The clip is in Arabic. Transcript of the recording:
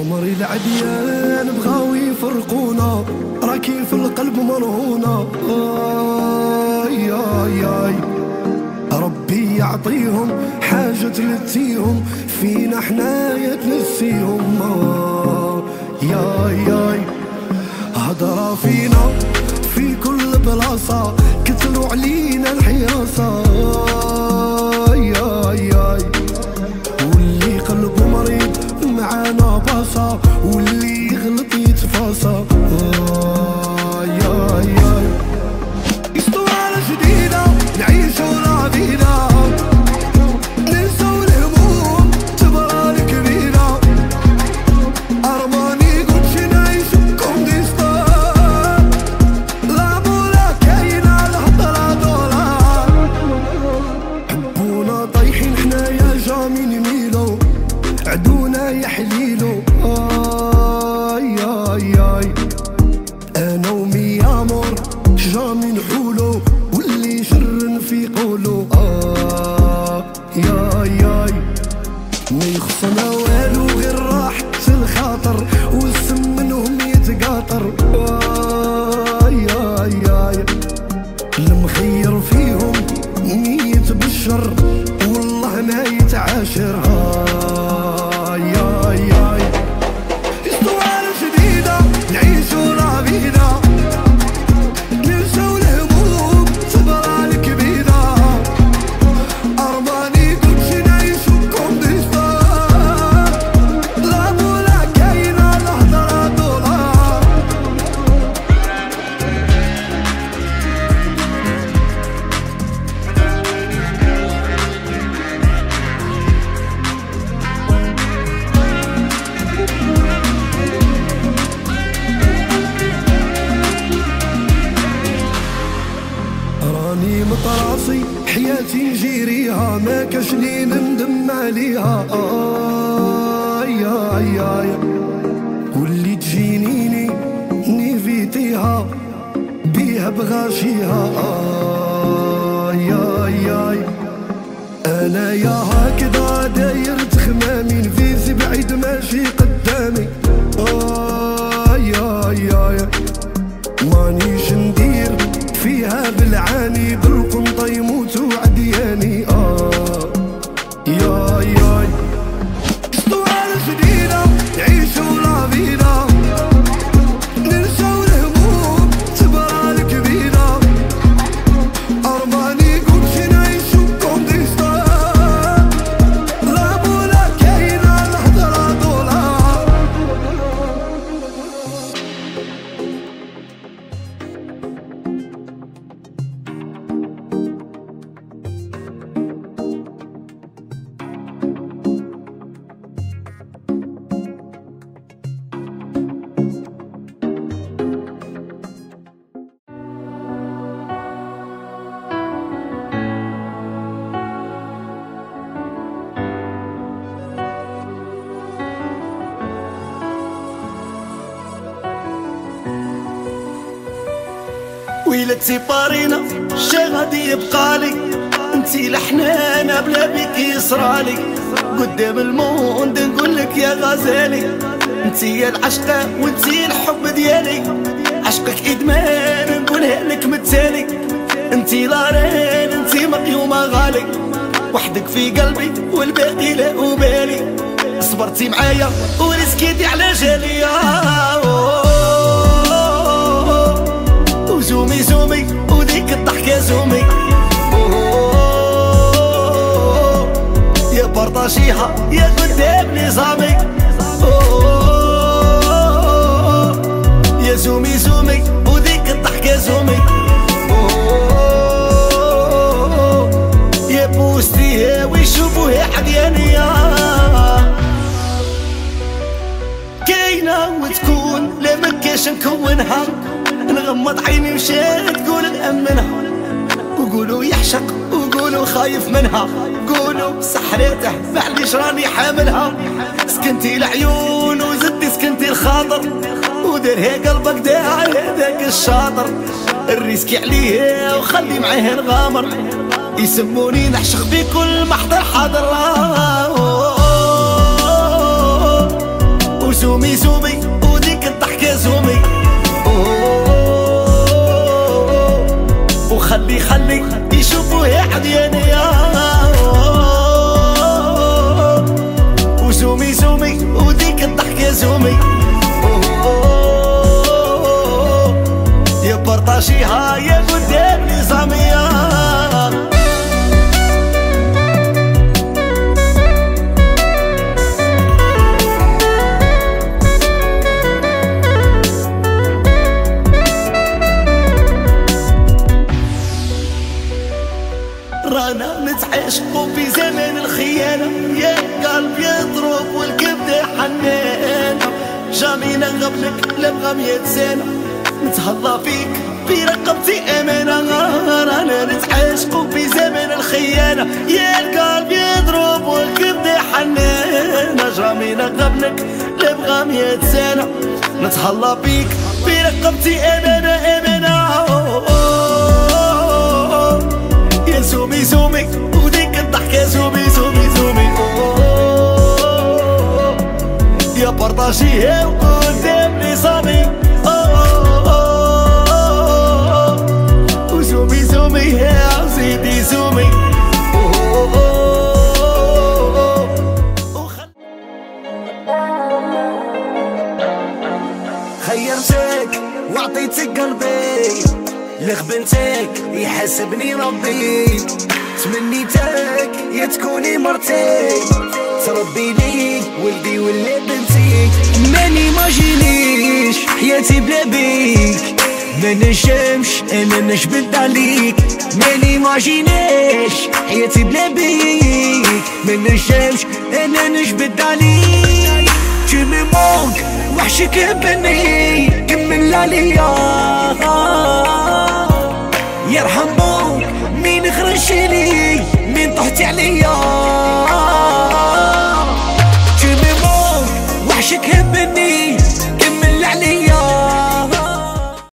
عمري العديان بغاو يفرقونا، راكي في القلب مرهونة. آي آي آي ربي يعطيهم حاجة تلتيهم، فينا حنايا تنسيهم. ياي ياي هضرة فينا في كل بلاصة، كتروا علينا الحراسة. ياي ياي واللي قلبه مريض معانا باصة، واللي يغلط يتفاصى. ياي ياي اسطوانة جديدة نعيشو لا فينا، ننساو الهموم تبرا الكبيرة. أرماني قدشي نعيشو كوم دي ستار، لا مولا كاينة الهضرة دولار. حبونا طايحين حنايا جامي نميلو، عدونا يحليلو. آي آي آي أنا وميا مور جامي نحولو، واللي شر في قولو. ياي ياي ما يخصنا والو غير راحة الخاطر، والسم منهم يتقاطر. ياي ياي المخير فيهم نية بالشر، والله ما يتعاشر. ياي ياي اسطوانة جديدة نعيشو لا فينا، ننساو الهموم تبرا الكبيرة. أرماني قدشي نعيشو كوم دي ستار، لا مولا كاينة الهضرة دولار. راني مطراسي حياتي نجيريها، ما كاش لي نندم عليها. ياي ياي واللي تجينيني نيفيتيها بيها بغاشيها. ياي ياي انا يا هكذا داير تخمامي، نفيزي بعيد ماشي قدامي. ياي ياي مانيش ندير فيها بالعاني، بالقنطة يموتوا عدياني. ياي ياي اسطوانة جديدة نعيشو لا فينا، ننساو الهموم تبرا الكبيرة. أرماني قدشي نعيشو كوم دي ستار، لا مولا كاينة الهضرة دولار. ويلا تسيبارينا شي غادي يبقالي، انتي الحنانة بلا بيك يصرالي. قدام الموند نقولك يا غزالي، انتي يا العشقة وانتي الحب ديالي. عشقك ادمان نقولها لك متسالي، انتي لارين انتي مقيومة غالي. وحدك في قلبي والباقي لا أبالي، صبرتي معايا ورسكيتي على جالي. وزومي زومي وديك الضحكة زومي، يا بارطاجيها يا قدام نظامي. يا زومي زومي وديك الضحكة زومي، يا بوستيها ويشوفوها عديانية. كاينة وتكون لا مكاش نكونها، نغمض عيني مشات تقول نأمنها. وقولوا يحشق وقولوا خايف منها، قولوا سحرته معليش راني حاملها. سكنتي العيون وزدتي سكنتي الخاطر، ودرها قلبك داعي هذاك الشاطر. الريسكي عليها وخلي معاه نغامر، يسموني نعشق بكل محضر حاضر. وزومي زومي وديك الضحكة زومي وخلي خلي يشوفوا يا عديانية وزومي زومي وديك الضحكة زومي يا برطاشيها يا قدام نظامية رانا نتعشقوا في زمن الخيانة يا قلب يضرب والكبدة حنانة جامي نغفلك لبغى 100 سنة نتهلا فيك في رقبتي أمانة رانا نتعشقوا في زمن الخيانة يا القلب يضرب والكبدة حنانة جامي نغفلك لبغى 100 سنة نتهلا فيك في رقبتي أمانة أمانة يا زومي زومي وديك الضحكة زومي زومي زومي يا برطاشيها وقدام نظامي وزومي زومي يا زيدي زومي خيرتك وعطيتك قلبي لخبنتك يحسبني ربي تمنيتك يا تكوني مرتي تربي لي ولدي ولا بنتي ماني ماجينيش حياتي بلا بيك ما نجمش انا نجبد عليك ماني ماجينيش حياتي بلا بيك ما نجمش انا نجبد عليك tu me manques وحشك بني كمل عليا